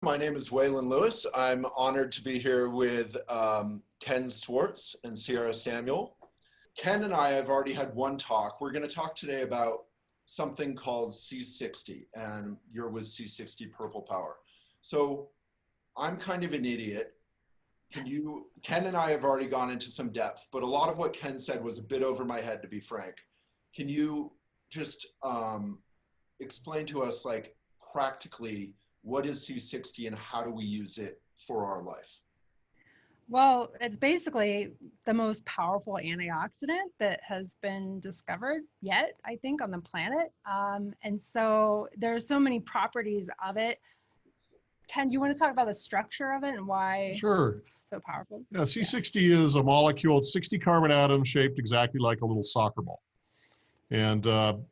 My name is Waylon Lewis. I'm honored to be here with Ken Swartz and Sierra Samuel. Ken and I have already had one talk. We're going to talk today about something called C60, and you're with C60 Purple Power. So I'm kind of an idiot. Ken and I have already gone into some depth, but a lot of what Ken said was a bit over my head, to be frank. Can you just explain to us, like, practically, what is C60 and how do we use it for our life? Well, it's basically the most powerful antioxidant that has been discovered yet, I think, on the planet. And so there's so many properties of it. Ken, do you want to talk about the structure of it and why Sure. it's so powerful? Yeah, C60 is a molecule. It's 60 carbon atoms shaped exactly like a little soccer ball. And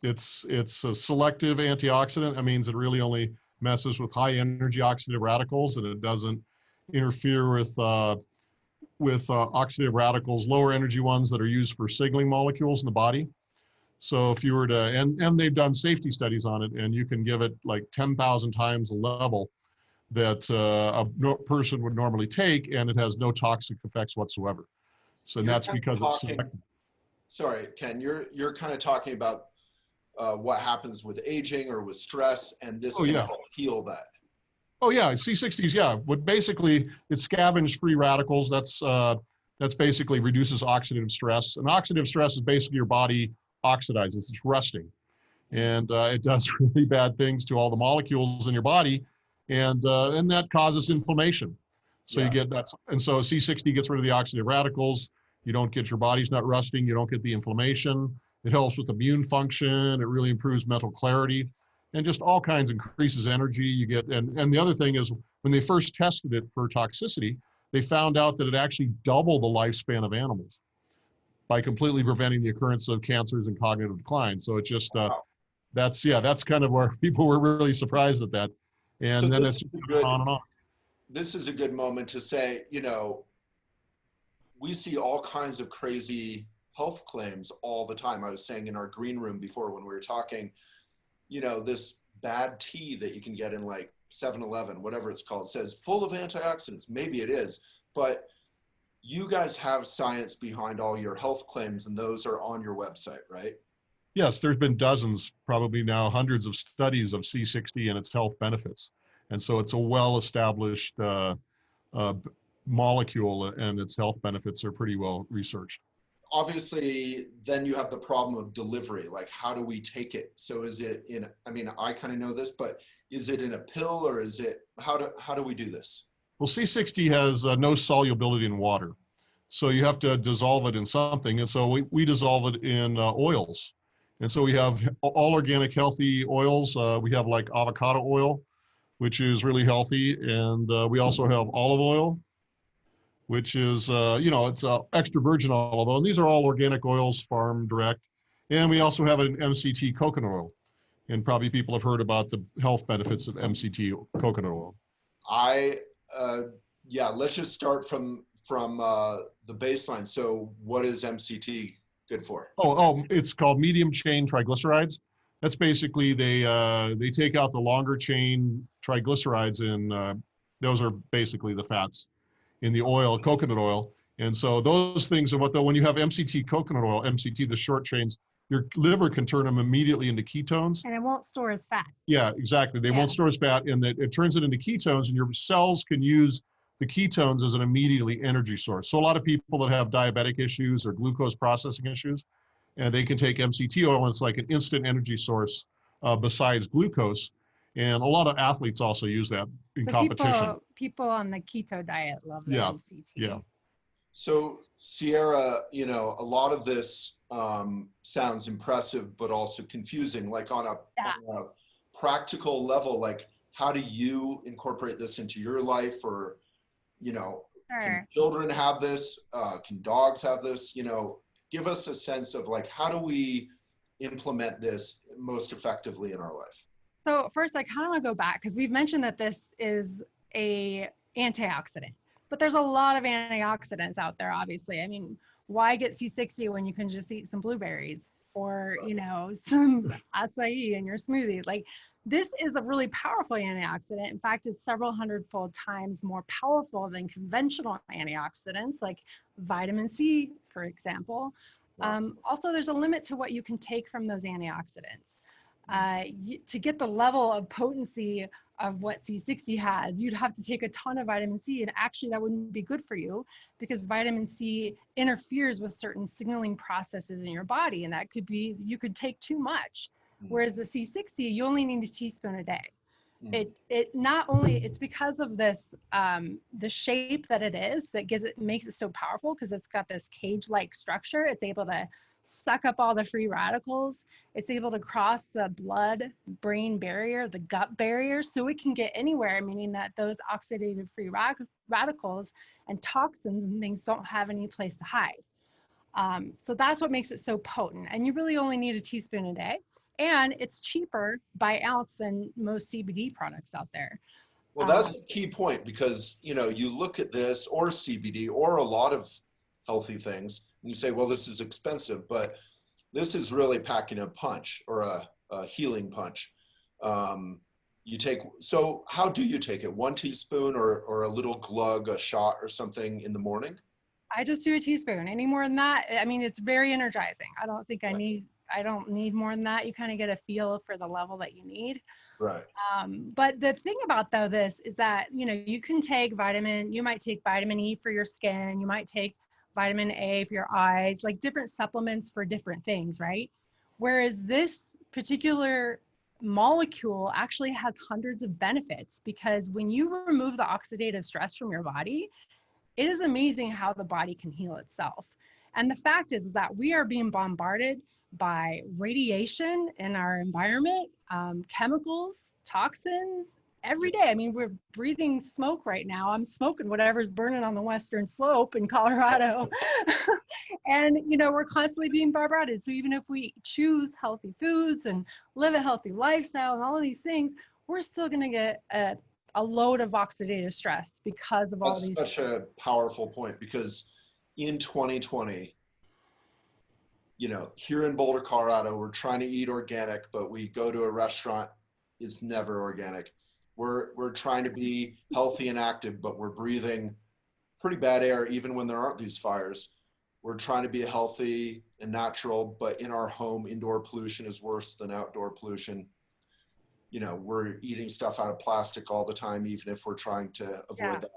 it's a selective antioxidant. That means it really only messes with high energy oxidative radicals, and it doesn't interfere with oxidative radicals, lower energy ones that are used for signaling molecules in the body. So if you were to, and they've done safety studies on it, and you can give it like 10,000 times the level that person would normally take, and it has no toxic effects whatsoever. So that's because it's selective. Sorry, Ken, you're kind of talking about what happens with aging or with stress, and this can help heal that. Oh yeah, C60s, yeah. But basically, it scavenges free radicals. That's basically reduces oxidative stress. And oxidative stress is basically your body oxidizes. It's rusting, and it does really bad things to all the molecules in your body, and that causes inflammation. So you get that, and so C60 gets rid of the oxidative radicals. You don't get, your body's not rusting. You don't get the inflammation. It helps with immune function. It really improves mental clarity, and just all kinds, increases energy. You get, and the other thing is, when they first tested it for toxicity, they found out that it actually doubled the lifespan of animals by completely preventing the occurrence of cancers and cognitive decline. So it's just, that's kind of where people were really surprised at that. And so then it's on and on. This is a good moment to say, we see all kinds of crazy health claims all the time. I was saying in our green room before when we were talking, this bad tea that you can get in like 7-Eleven, whatever it's called, says full of antioxidants. Maybe it is, but you guys have science behind all your health claims, and those are on your website, right? Yes, there's been dozens, probably now hundreds of studies of C60 and its health benefits. And so it's a well-established molecule, and its health benefits are pretty well researched. Obviously, then you have the problem of delivery. Like, how do we take it? So is it in, I kind of know this, but is it in a pill, or is it, how do we do this? Well, C60 has no solubility in water. So you have to dissolve it in something. And so we dissolve it in oils. And so we have all organic, healthy oils. We have like avocado oil, which is really healthy. And we also have olive oil, which is, it's extra virgin olive oil. And these are all organic oils, farm direct. And we also have an MCT coconut oil. And probably people have heard about the health benefits of MCT coconut oil. Let's just start from the baseline. So what is MCT good for? It's called medium chain triglycerides. That's basically, they take out the longer chain triglycerides, and those are basically the fats in the oil, coconut oil. And so those things are when you have MCT coconut oil, MCT, the short chains, your liver can turn them immediately into ketones. And it won't store as fat. Yeah, exactly. They won't store as fat, and it turns it into ketones, and your cells can use the ketones as an immediately energy source. So a lot of people that have diabetic issues or glucose processing issues, and they can take MCT oil, and it's like an instant energy source besides glucose. And a lot of athletes also use that in competition. People on the keto diet love the MCT. Yeah. So Sierra, a lot of this sounds impressive, but also confusing. Like on a practical level, like, how do you incorporate this into your life? Or, can children have this? Can dogs have this? Give us a sense of, like, how do we implement this most effectively in our life? So first, I kind of want to go back, because we've mentioned that this is a antioxidant, but there's a lot of antioxidants out there, obviously. Why get C60 when you can just eat some blueberries or, you know, some acai in your smoothie. Like, this is a really powerful antioxidant. In fact, it's several hundredfold times more powerful than conventional antioxidants like vitamin C, for example. Wow. Also, there's a limit to what you can take from those antioxidants. To get the level of potency of what C60 has, you'd have to take a ton of vitamin C, and actually that wouldn't be good for you because vitamin C interferes with certain signaling processes in your body, and that could be, you could take too much. Whereas the C60, you only need a teaspoon a day. It not only, it's because of this, the shape that it is that makes it so powerful, because it's got this cage-like structure. It's able to suck up all the free radicals. It's able to cross the blood-brain barrier, the gut barrier, so it can get anywhere, meaning that those oxidative free radicals and toxins and things don't have any place to hide. So that's what makes it so potent. And you really only need a teaspoon a day. And it's cheaper by ounce than most CBD products out there. Well, that's a key point, because, you know, you look at this or CBD or a lot of healthy things and you say, well, this is expensive, but this is really packing a punch, or a healing punch. So how do you take it? 1 teaspoon or a little glug, a shot or something in the morning? I just do a teaspoon. Any more than that, I mean, it's very energizing. I don't think I don't need more than that. You kind of get a feel for the level that you need. Right. But the thing about this is that, you know, you can take you might take vitamin E for your skin. You might take vitamin A for your eyes, like different supplements for different things, right? Whereas this particular molecule actually has hundreds of benefits, because when you remove the oxidative stress from your body, it is amazing how the body can heal itself. And the fact is that we are being bombarded by radiation in our environment, chemicals, toxins, every day. I mean, we're breathing smoke right now. I'm smoking whatever's burning on the western slope in Colorado. And, you know, we're constantly being bombarded. So even if we choose healthy foods and live a healthy lifestyle and all of these things, we're still going to get a load of oxidative stress because of all these. That's such a powerful point, because in 2020, you know, here in Boulder, Colorado, we're trying to eat organic, but we go to a restaurant, it's never organic. We're trying to be healthy and active, but we're breathing pretty bad air even when there aren't these fires. We're trying to be healthy and natural, but in our home, indoor pollution is worse than outdoor pollution. You know, we're eating stuff out of plastic all the time, even if we're trying to avoid that.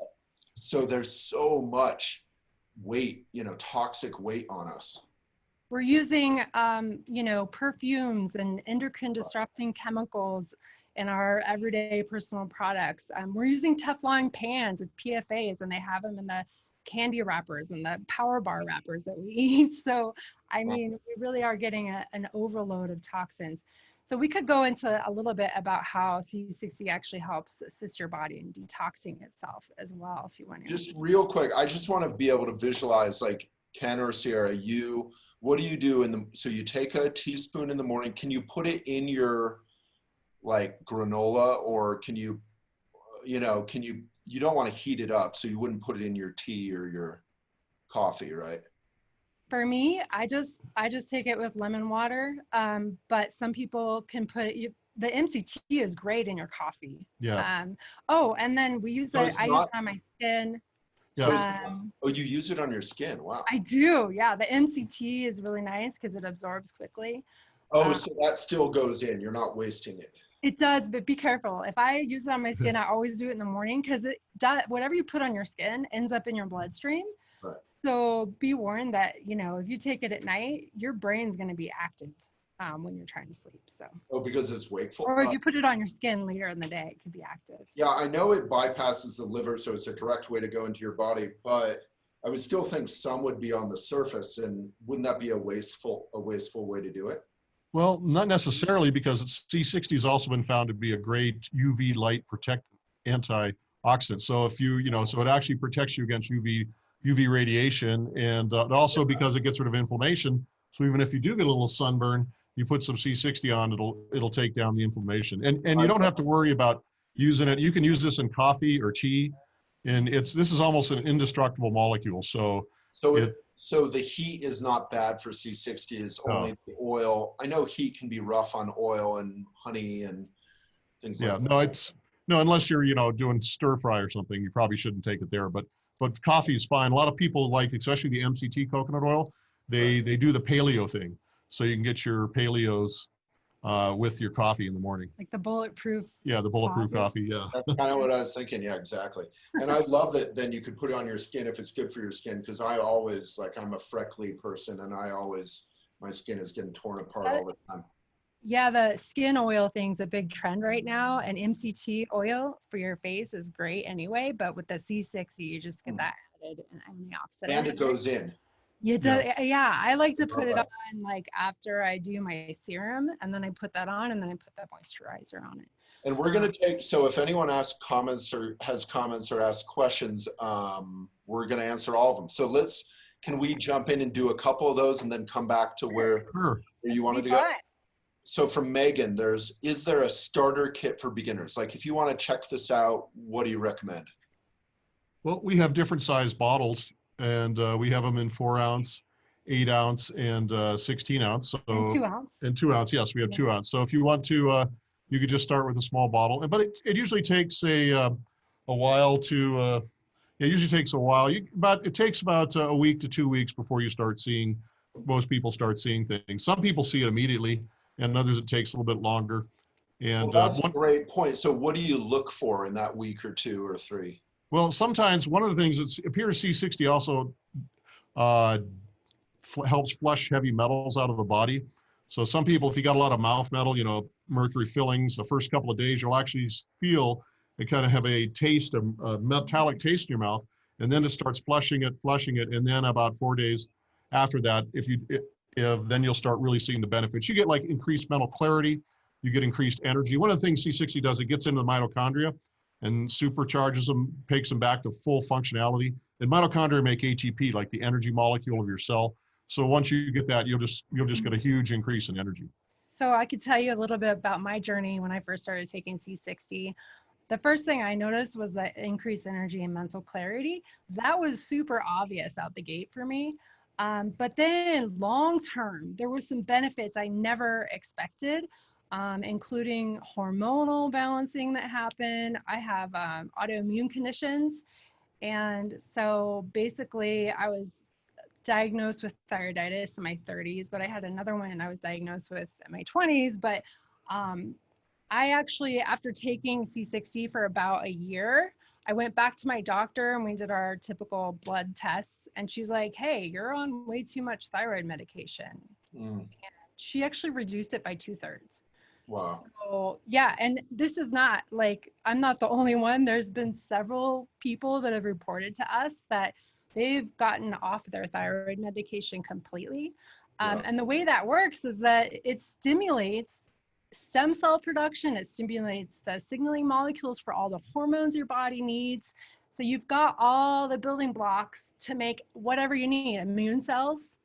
So there's so much weight, you know, toxic weight on us. We're using, you know, perfumes and endocrine disrupting chemicals in our everyday personal products. We're using Teflon pans with PFAs, and they have them in the candy wrappers and the power bar wrappers that we eat. So, I mean, we really are getting an overload of toxins. So we could go into a little bit about how C60 actually helps assist your body in detoxing itself as well, if you want to. Just real quick, I just want to be able to visualize, like, Ken or Sierra, what do you do so you take a teaspoon in the morning? Can you put it in your, like, granola, or can you, you don't want to heat it up, so you wouldn't put it in your tea or your coffee, right? For me, I just take it with lemon water, but some people can the MCT is great in your coffee. Yeah. And then we use I use it on my skin. Yeah. You use it on your skin? Wow. I do, yeah. The MCT is really nice because it absorbs quickly. So that still goes in. You're not wasting it. It does, but be careful. If I use it on my skin, I always do it in the morning, because whatever you put on your skin ends up in your bloodstream. Right. So be warned that, you know, if you take it at night, your brain's going to be active when you're trying to sleep. So. Because it's wakeful. Or if you put it on your skin later in the day, it could be active. Yeah, I know it bypasses the liver, so it's a direct way to go into your body. But I would still think some would be on the surface, and wouldn't that be a wasteful way to do it? Well, not necessarily, because C60 has also been found to be a great UV light protectant antioxidant. So if so it actually protects you against UV radiation, and also because it gets rid of inflammation. So even if you do get a little sunburn, you put some C60 on, it'll take down the inflammation. And you don't have to worry about using it. You can use this in coffee or tea, and this is almost an indestructible molecule. So So the heat is not bad for C60, it's only the oil. I know heat can be rough on oil and honey and things like that. No, unless you're, doing stir fry or something, you probably shouldn't take it there. But coffee is fine. A lot of people like, especially the MCT coconut oil, they do the paleo thing. So you can get your paleos with your coffee in the morning. Like the bulletproof. Yeah, the bulletproof coffee. Yeah. That's kind of what I was thinking. Yeah, exactly. And I love that then you could put it on your skin if it's good for your skin, because I always, like, I'm a freckly person and my skin is getting torn apart all the time. Yeah, the skin oil thing's a big trend right now, and MCT oil for your face is great anyway, but with the C60, you just get that added antioxidant. And it goes in. Yeah, I like to put it on like after I do my serum, and then I put that on, and then I put that moisturizer on it. And we're going to take, so if anyone asks comments or has comments or asks questions, we're going to answer all of them. So can we jump in and do a couple of those and then come back to where you wanted to go? So from Megan, is there a starter kit for beginners? Like if you want to check this out, what do you recommend? Well, we have different size bottles, and we have them in 4 ounce, 8 ounce, and 16 ounce. So, and 2 ounce. And 2 ounce, yes, we have 2 ounce. So if you want to, you could just start with a small bottle. But it usually takes a while to, it usually takes a while. It takes about a week to 2 weeks before you start seeing, most people start seeing things. Some people see it immediately, and others it takes a little bit longer. And well, that's a great point. So what do you look for in that week or 2 or 3? Well, sometimes one of the things that appears C60 also helps flush heavy metals out of the body. So some people, if you got a lot of mouth metal, mercury fillings, the first couple of days, you'll actually feel it kind of have a taste, a metallic taste in your mouth, and then it starts flushing it, and then about 4 days after that, then you'll start really seeing the benefits. You get like increased mental clarity, you get increased energy. One of the things C60 does, it gets into the mitochondria and supercharges them, takes them back to full functionality. And mitochondria make ATP, like the energy molecule of your cell. So once you get that, you'll just get a huge increase in energy. So I could tell you a little bit about my journey when I first started taking C60. The first thing I noticed was the increased energy and mental clarity. That was super obvious out the gate for me. But then long term, there were some benefits I never expected, including hormonal balancing that happened. I have autoimmune conditions. And so basically I was diagnosed with thyroiditis in my 30s, but I had another one I was diagnosed with in my 20s. But I actually, after taking C60 for about a year, I went back to my doctor and we did our typical blood tests. And she's like, hey, you're on way too much thyroid medication. And she actually reduced it by 2/3. Wow. So, yeah, and this is not like, I'm not the only one. There's been several people that have reported to us that they've gotten off their thyroid medication completely. And the way that works is that it stimulates stem cell production. It stimulates the signaling molecules for all the hormones your body needs. So you've got all the building blocks to make whatever you need. Immune cells,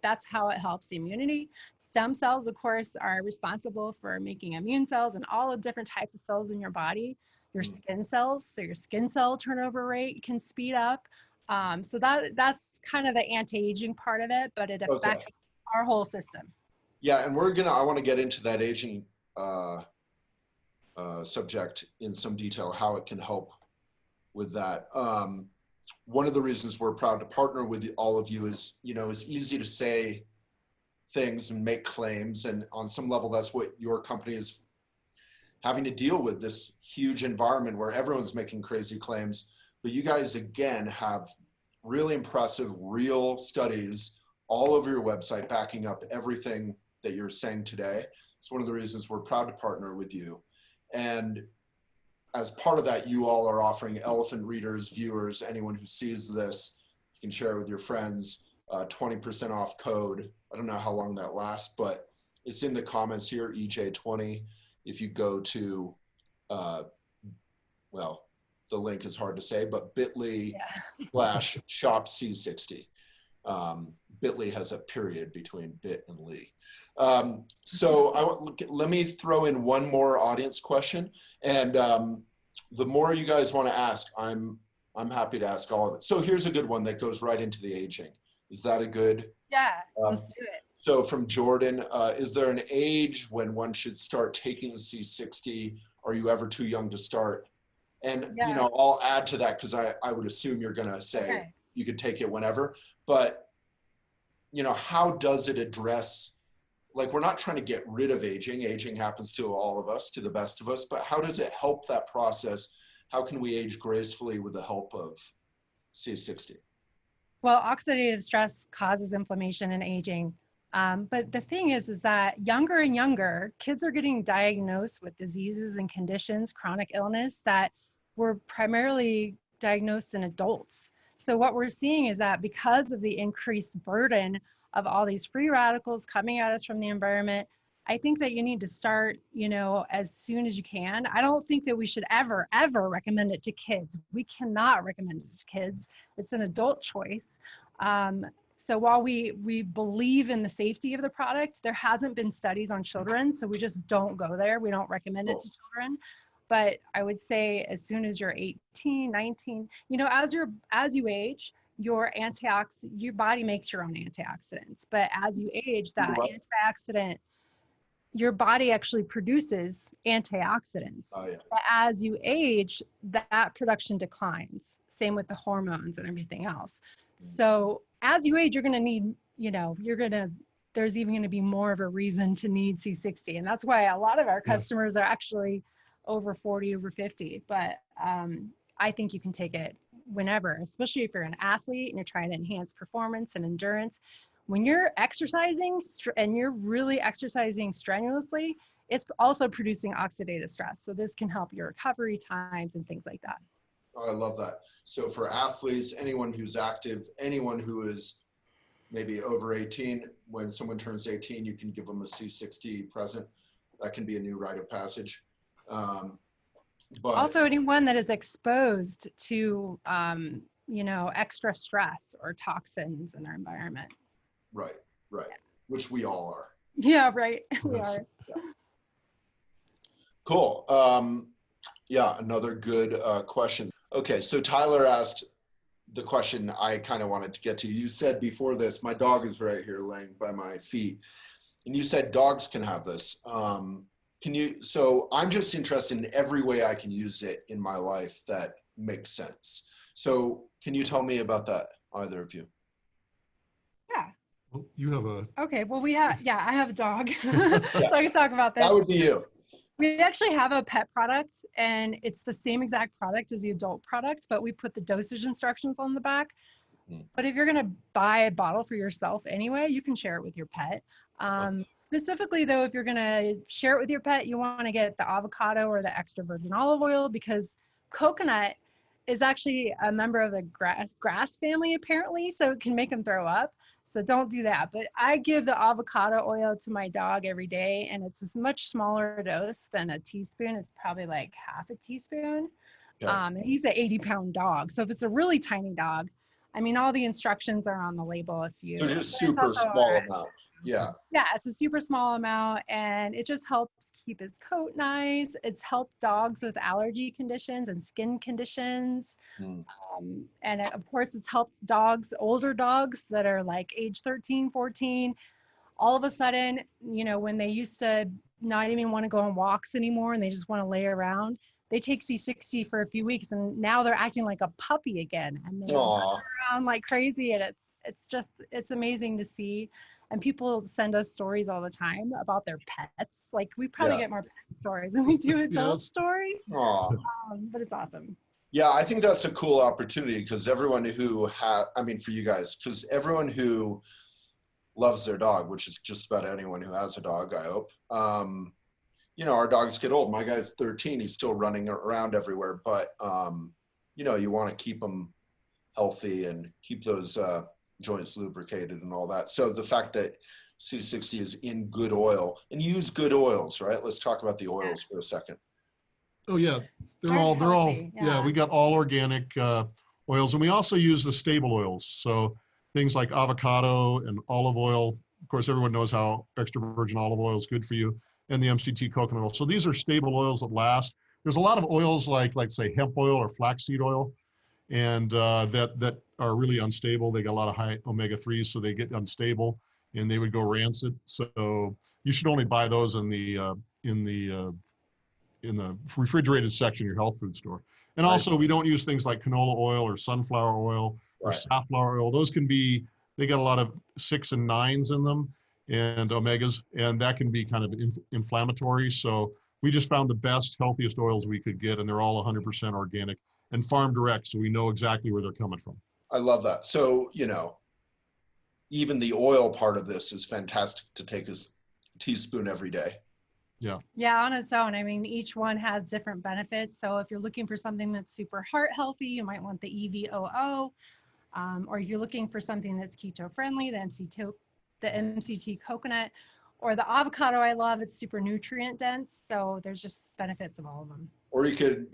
that's how it helps the immunity. Stem cells, of course, are responsible for making immune cells and all the different types of cells in your body. Your skin cells, so your skin cell turnover rate can speed up. So that's kind of the anti-aging part of it, but it affects our whole system. Yeah, and I want to get into that aging subject in some detail, how it can help with that. One of the reasons we're proud to partner with all of you is, it's easy to say things and make claims, and on some level that's what your company is having to deal with, this huge environment where everyone's making crazy claims. But you guys again have really impressive real studies all over your website backing up everything that you're saying today. It's one of the reasons we're proud to partner with you. And as part of that, you all are offering Elephant readers, viewers, anyone who sees this, you can share it with your friends, 20% off code. I don't know how long that lasts, but it's in the comments here, EJ20. If you go to, well, the link is hard to say, but bit.ly/shop C60. Bit.ly has a period between bit and ly. So let me throw in one more audience question. And the more you guys want to ask, I'm happy to ask all of it. So here's a good one that goes right into the aging. Is that a good? Yeah, Um, let's do it. so from Jordan, is there an age when one should start taking C60? Are you ever too young to start? And, you Yeah. know, I'll add to that because I would assume you're going to say Okay. you could take it whenever. But, you know, how does it address, like, we're not trying to get rid of aging. Aging happens to all of us, to the best of us. But how does it help that process? How can we age gracefully with the help of C60? Well, oxidative stress causes inflammation and aging. But the thing is that younger and younger kids are getting diagnosed with diseases and conditions, chronic illness that were primarily diagnosed in adults. So what we're seeing is that because of the increased burden of all these free radicals coming at us from the environment, I think that you need to start, you know, as soon as you can. I don't think that we should ever recommend it to kids. We cannot recommend it to kids. It's an adult choice. So while we believe in the safety of the product, there hasn't been studies on children, so we just don't go there. We don't recommend it to children. But I would say as soon as you're 18, 19, you know, as you age, your body makes your own antioxidants. But as you age, that antioxidant, your body actually produces antioxidants. Oh, yeah. But as you age, that production declines. Same with the hormones and everything else. So as you age, you're going to need, you know, there's even going to be more of a reason to need C60. And that's why a lot of our customers are actually over 40, over 50. But I think you can take it whenever, especially if you're an athlete and you're trying to enhance performance and endurance. When you're exercising and you're really exercising strenuously, it's also producing oxidative stress. So this can help your recovery times and things like that. Oh, I love that. So for athletes, anyone who's active, anyone who is maybe over 18, when someone turns 18, you can give them a C60 present. That can be a new rite of passage. But also anyone that is exposed to, you know, extra stress or toxins in their environment. Right. Yeah. Which we all are. Yeah, right. We are. Yeah. Cool. Yeah, another good question. Okay, so Tyler asked the question I kind of wanted to get to. You said before this, my dog is right here laying by my feet, and you said dogs can have this. So I'm just interested in every way I can use it in my life that makes sense. So can you tell me about that, either of you? Yeah. Well, you have a... Okay, well I have a dog, so I can talk about this. That would be you. We actually have a pet product, and it's the same exact product as the adult product, but we put the dosage instructions on the back. But if you're going to buy a bottle for yourself anyway, you can share it with your pet. Specifically, though, if you're going to share it with your pet, you want to get the avocado or the extra virgin olive oil, because coconut is actually a member of the grass family, apparently, so it can make them throw up. So don't do that. But I give the avocado oil to my dog every day, and it's a much smaller dose than a teaspoon. It's probably like half a teaspoon. Yeah. And he's an 80-pound dog. So if it's a really tiny dog, I mean, all the instructions are on the label. If you, It's just super small amount. Yeah. Yeah, it's a super small amount, and it just helps keep his coat nice. It's helped dogs with allergy conditions and skin conditions. And of course, it's helped dogs, older dogs that are like age 13, 14. All of a sudden, you know, when they used to not even want to go on walks anymore and they just want to lay around, they take C60 for a few weeks, and now they're acting like a puppy again, and they run around like crazy, and it's amazing to see. And people send us stories all the time about their pets. Like, we probably get more pet stories than we do adult stories. But it's awesome. Yeah, I think that's a cool opportunity, because everyone who for you guys, because everyone who loves their dog, which is just about anyone who has a dog, I hope. You know, our dogs get old. My guy's 13. He's still running around everywhere. But, you know, you want to keep them healthy and keep those joints lubricated and all that. So the fact that C60 is in good oil, and you use good oils, right? Let's talk about the oils for a second. Oh yeah, they're all we got all organic oils, and we also use the stable oils. So things like avocado and olive oil. Of course, everyone knows how extra virgin olive oil is good for you, and the MCT coconut oil. So these are stable oils that last. There's a lot of oils like say hemp oil or flaxseed oil, and that are really unstable. They got a lot of high omega-3s, so they get unstable and they would go rancid. So you should only buy those in the refrigerated section of your health food store. And Right. also, we don't use things like canola oil or sunflower oil or Right. safflower oil. Those can be, they got a lot of 6 and 9s in them and omegas, and that can be kind of inflammatory. So we just found the best, healthiest oils we could get, and they're all 100% organic and farm direct, so we know exactly where they're coming from. I love that. So, even the oil part of this is fantastic to take a teaspoon every day. Yeah. Yeah, on its own. I mean, each one has different benefits. So if you're looking for something that's super heart healthy, you might want the EVOO. Or if you're looking for something that's keto friendly, the MCT coconut, or the avocado I love, it's super nutrient dense. So there's just benefits of all of them. Or you could,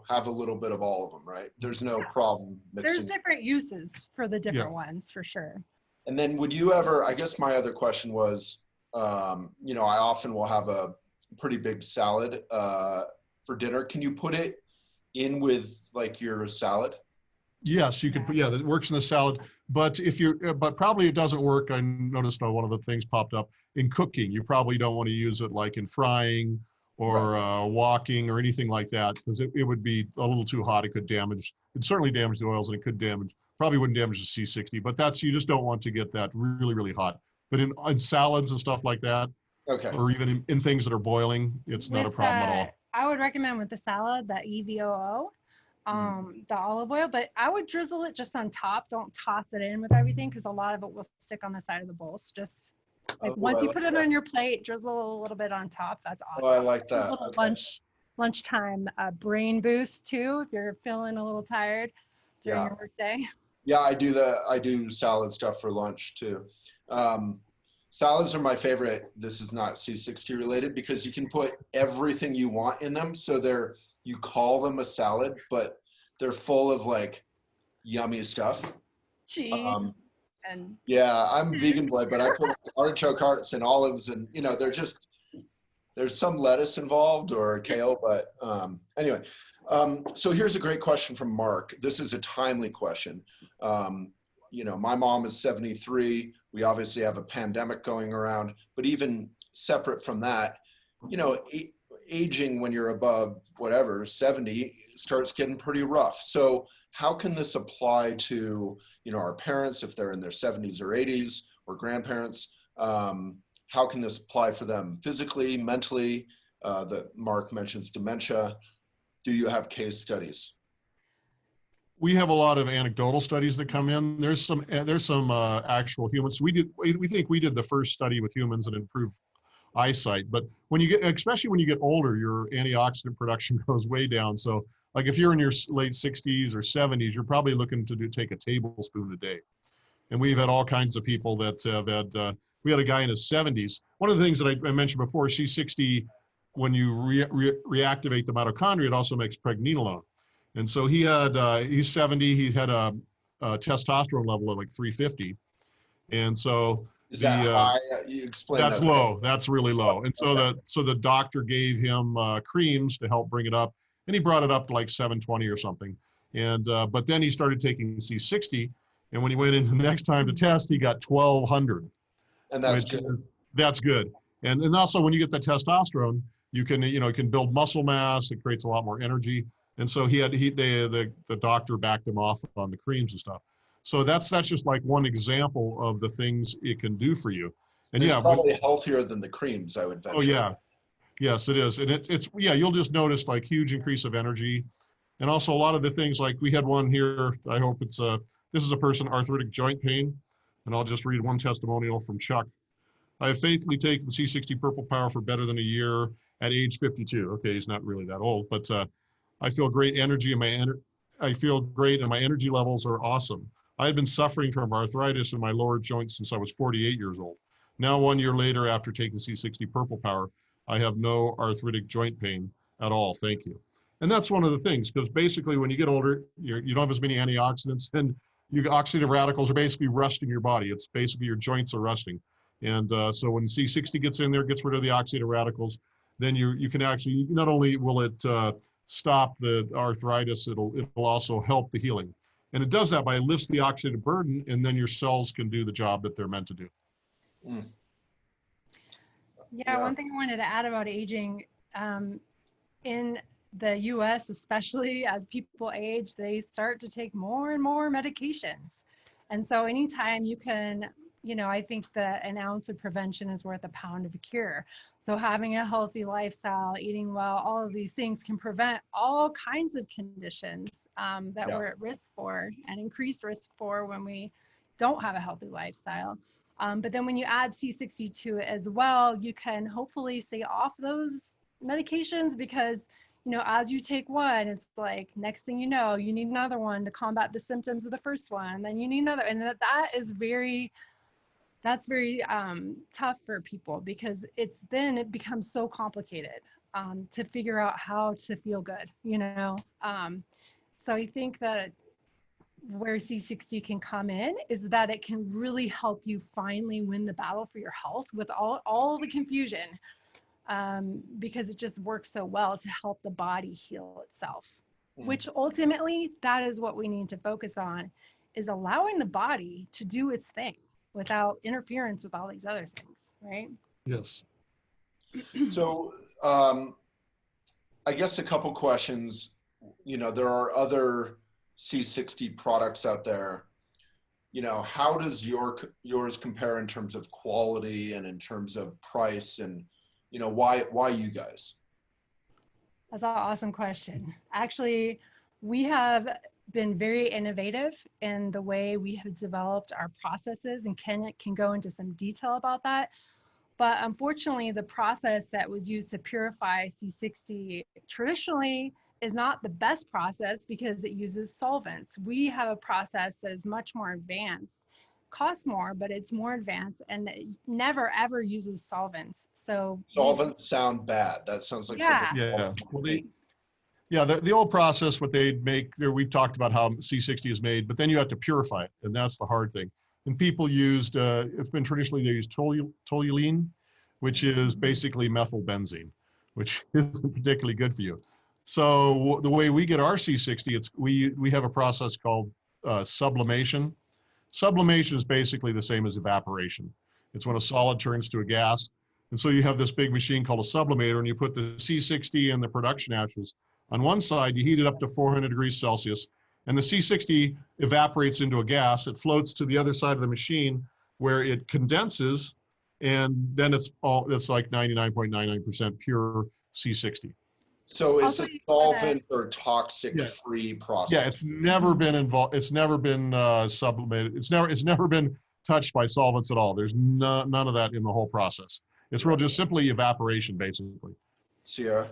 have a little bit of all of them, right? There's no problem mixing. There's different uses for the different ones, for sure. And then would you ever, I guess my other question was, I often will have a pretty big salad for dinner. Can you put it in with like your salad? Yes, you could put, that works in the salad. But but probably it doesn't work. I noticed one of the things popped up in cooking. You probably don't want to use it like in frying or walking or anything like that, because it would be a little too hot. It could it'd certainly damage the oils, and it could probably wouldn't damage the C60, but you just don't want to get that really, really hot. But in salads and stuff like that, okay, or even in things that are boiling, it's not a problem at all. I would recommend with the salad, that EVOO, the olive oil, but I would drizzle it just on top. Don't toss it in with everything, because a lot of it will stick on the side of the bowl. So just once you put it on your plate, drizzle a little bit on top. That's awesome. Oh, I like that. A little lunchtime brain boost too, if you're feeling a little tired during your workday. Yeah, I do salad stuff for lunch too. Salads are my favorite. This is not C60 related, because you can put everything you want in them. So you call them a salad, but they're full of like yummy stuff. Cheese. Yeah, I'm vegan boy, but I put like artichoke hearts and olives, and there's some lettuce involved or kale, but anyway. So here's a great question from Mark. This is a timely question. My mom is 73. We obviously have a pandemic going around, but even separate from that, aging when you're above 70 starts getting pretty rough. So how can this apply to, our parents if they're in their 70s or 80s, or grandparents? How can this apply for them physically, mentally? Mark mentions dementia. Do you have case studies? We have a lot of anecdotal studies that come in. There's some actual humans. We think we did the first study with humans and improved eyesight. But especially when you get older, your antioxidant production goes way down. So like if you're in your late 60s or 70s, you're probably looking to take a tablespoon a day. And we've had all kinds of people that have had. We had a guy in his 70s. One of the things that I mentioned before, C60, when you reactivate the mitochondria, it also makes pregnenolone. And so he's 70, he had a testosterone level of like 350. And so is that high? You explain that's that. low, that's really low. And so the doctor gave him creams to help bring it up, and he brought it up to like 720 or something. And but then he started taking C60, and when he went in the next time to test, he got 1200. And that's good. That's good. And also when you get the testosterone, you can build muscle mass. It creates a lot more energy. And so the doctor backed him off on the creams and stuff. So that's just like one example of the things it can do for you. And it's probably healthier than the creams, I would venture. Oh yeah, yes it is. And it's you'll just notice like huge increase of energy, and also a lot of the things like we had one here. I hope this is a person arthritic joint pain, and I'll just read one testimonial from Chuck. I have faithfully taken the C60 Purple Power for better than a year at age 52. Okay, he's not really that old, but I feel great energy, and I feel great, and my energy levels are awesome. I had been suffering from arthritis in my lower joints since I was 48 years old. Now, 1 year later, after taking C60 Purple Power, I have no arthritic joint pain at all. Thank you. And that's one of the things, because basically when you get older, you don't have as many antioxidants, and oxidative radicals are basically rusting your body. It's basically your joints are rusting. And so when C60 gets in there, gets rid of the oxidative radicals, then you can actually, not only will it stop the arthritis, it'll also help the healing. And it does that by lifts the oxidative burden, and then your cells can do the job that they're meant to do. Mm. Yeah, one thing I wanted to add about aging, in the US, especially as people age, they start to take more and more medications. And so anytime you can, I think that an ounce of prevention is worth a pound of a cure. So having a healthy lifestyle, eating well, all of these things can prevent all kinds of conditions that we're at risk for and increased risk for when we don't have a healthy lifestyle. But then when you add C60 to it as well, you can hopefully stay off those medications because, as you take one, it's like next thing you know, you need another one to combat the symptoms of the first one. And then you need another. And that's very tough for people because it becomes so complicated to figure out how to feel good, So I think that where C60 can come in is that it can really help you finally win the battle for your health with all the confusion, because it just works so well to help the body heal itself, which ultimately that is what we need to focus on, is allowing the body to do its thing without interference with all these other things, right? Yes. So I guess a couple questions. There are other C60 products out there. How does yours compare in terms of quality and in terms of price, and why you guys? That's an awesome question. Actually, we have been very innovative in the way we have developed our processes, and Ken can go into some detail about that. But unfortunately, the process that was used to purify C60 traditionally is not the best process because it uses solvents. We have a process that is much more advanced, costs more, but it's more advanced, and it never ever uses solvents. So solvents sound bad. That sounds like something. Yeah. Well, the old process, what they make there, we've talked about how C60 is made, but then you have to purify it, and that's the hard thing. And people used, it's been traditionally, they use toluene, which is basically methylbenzene, which isn't particularly good for you. So the way we get our C60, we have a process called sublimation. Sublimation is basically the same as evaporation. It's when a solid turns to a gas. And so you have this big machine called a sublimator, and you put the C60 and the production ashes on one side, you heat it up to 400 degrees Celsius, and the C60 evaporates into a gas. It floats to the other side of the machine where it condenses, and then it's like 99.99% pure C60. So it's a solvent or toxic-free process. Yeah, it's never been involved. It's never been sublimated. It's never been touched by solvents at all. There's none of that in the whole process. It's real just simply evaporation, basically. Sierra?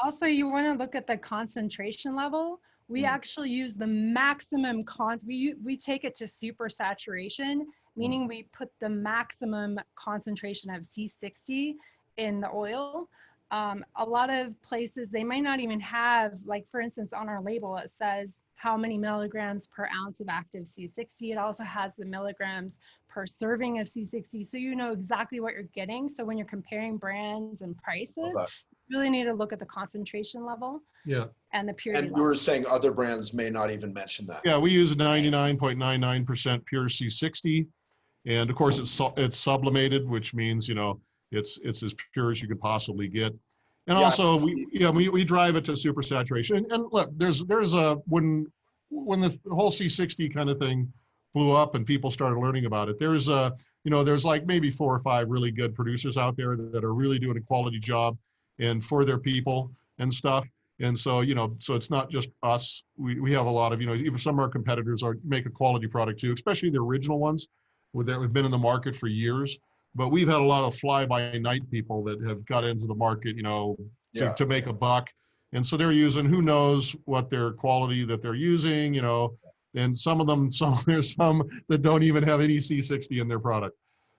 Also, you want to look at the concentration level. We actually use the maximum we take it to super saturation, meaning we put the maximum concentration of C60 in the oil. A lot of places, they might not even have, like for instance, on our label, it says how many milligrams per ounce of active C60. It also has the milligrams per serving of C60. So you know exactly what you're getting. So when you're comparing brands and prices, you really need to look at the concentration level and the purity level. And you were saying other brands may not even mention that. Yeah, we use 99.99% pure C60. And of course it's sublimated, which means, it's as pure as you could possibly get. And also we drive it to super saturation. And look, there's when the whole C60 kind of thing blew up and people started learning about it, there's like maybe 4 or 5 really good producers out there that are really doing a quality job and for their people and stuff. And so, so it's not just us. We have a lot of, even some of our competitors make a quality product too, especially the original ones that have been in the market for years. But we've had a lot of fly-by-night people that have got into the market, to make a buck. And so they're using, who knows what their quality that they're using, and some of them, there's some that don't even have any C60 in their product.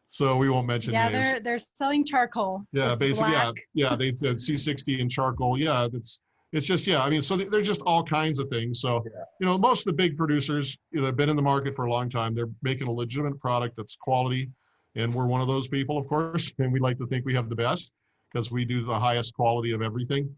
So we won't mention names. Yeah, they're selling charcoal. Yeah, basically, they said C60 and charcoal. Yeah, it's just, so they're just all kinds of things. So, most of the big producers, have been in the market for a long time. They're making a legitimate product that's quality. And we're one of those people, of course, and we like to think we have the best because we do the highest quality of everything.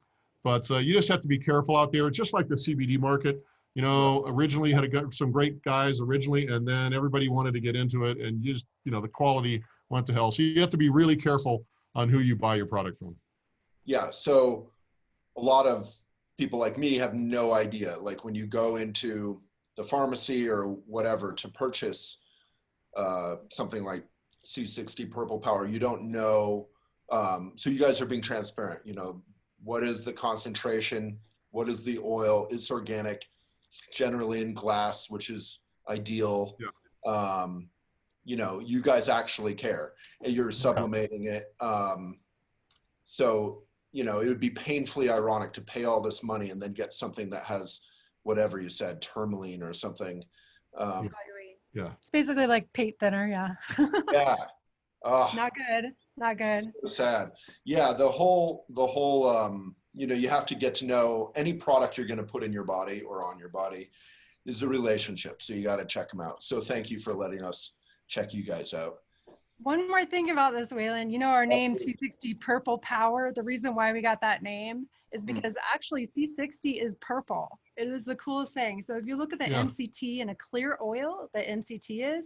But you just have to be careful out there. It's just like the CBD market. You know, originally had got some great guys originally, and then everybody wanted to get into it, and just, you know, the quality went to hell. So you have to be really careful on who you buy your product from. Yeah. So a lot of people like me have no idea. Like when you go into the pharmacy or whatever to purchase something like C60 Purple Power, you don't know. So you guys are being transparent. You know, what is the concentration? What is the oil? It's organic, generally in glass, which is ideal. Yeah. You know, you guys actually care, and you're sublimating it. So, you know, it would be painfully ironic to pay all this money and then get something that has whatever you said, tourmaline or something. Yeah. It's basically like paint thinner. Yeah. Yeah. Oh, Not good. Not good. so sad. Yeah. The whole, you know, you have to get to know any product you're going to put in your body or on your body is a relationship. So you got to check them out. So thank you for letting us check you guys out. One more thing about this, Waylon, you know, our name C60 Purple Power, the reason why we got that name is because actually C60 is purple. It is the coolest thing. So if you look at the MCT in a clear oil, the MCT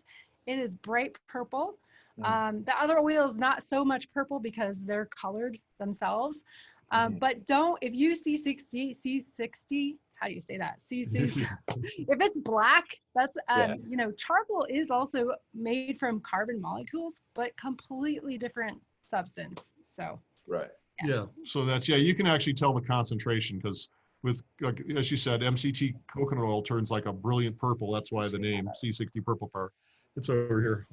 it is bright purple. The other oil is not so much purple because they're colored themselves. But if you see C60, how do you say that? C60. If it's black, that's, you know, charcoal is also made from carbon molecules, but completely different substance. So. Right. Yeah. So that's, you can actually tell the concentration because with, as you said, MCT coconut oil turns like a brilliant purple. That's why the name C60 Purple Power. It's over here.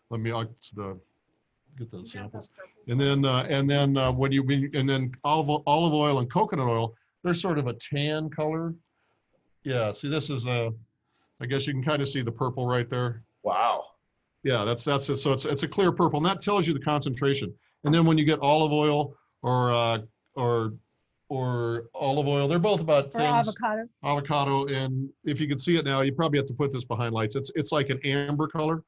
Let me get those samples. And then when you mean, and then olive oil and coconut oil, they're sort of a tan color. Yeah, see, this is I guess you can kind of see the purple right there. Wow. Yeah, that's it. So it's a clear purple, and that tells you the concentration. And then when you get olive oil or olive oil, they're both about avocado. And if you can see it now, you probably have to put this behind lights. It's like an amber color.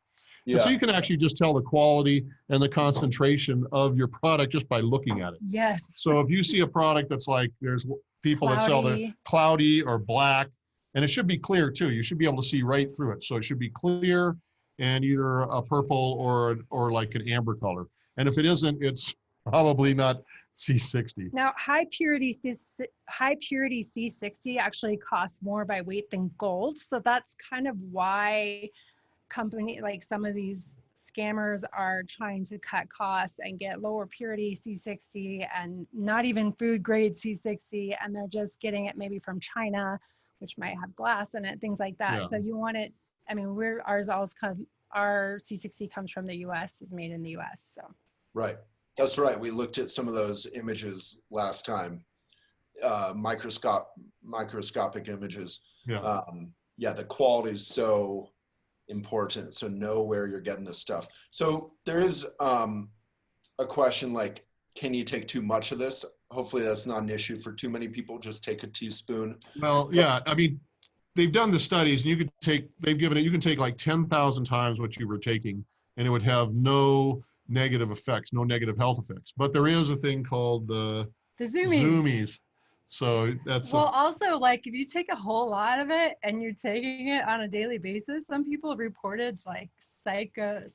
Yeah. And so you can actually just tell the quality and the concentration of your product just by looking at it. Yes. So if you see a product that's like, there's people that sell the cloudy or black, and it should be clear too. You should be able to see right through it. So it should be clear and either a purple or like an amber color. And if it isn't, it's probably not C60. Now, high purity C60 actually costs more by weight than gold. So that's kind of why like some of these scammers are trying to cut costs and get lower purity C60 and not even food grade C60, and they're just getting it maybe from China, which might have glass in it, things like that. Yeah. So you want it, I mean, our C60 comes from the US, is made in the US, so. Right, that's right. We looked at some of those images last time, microscopic images. Yeah. Yeah, the quality is so important. So know where you're getting this stuff. So there is a question like, can you take too much of this? Hopefully that's not an issue for too many people. Just take a teaspoon. Well, yeah, I mean, they've done the studies and you can take like 10,000 times what you were taking and it would have no negative effects, no negative health effects. But there is a thing called the zoomies. So that's also like if you take a whole lot of it and you're taking it on a daily basis, some people have reported like psychic abilities.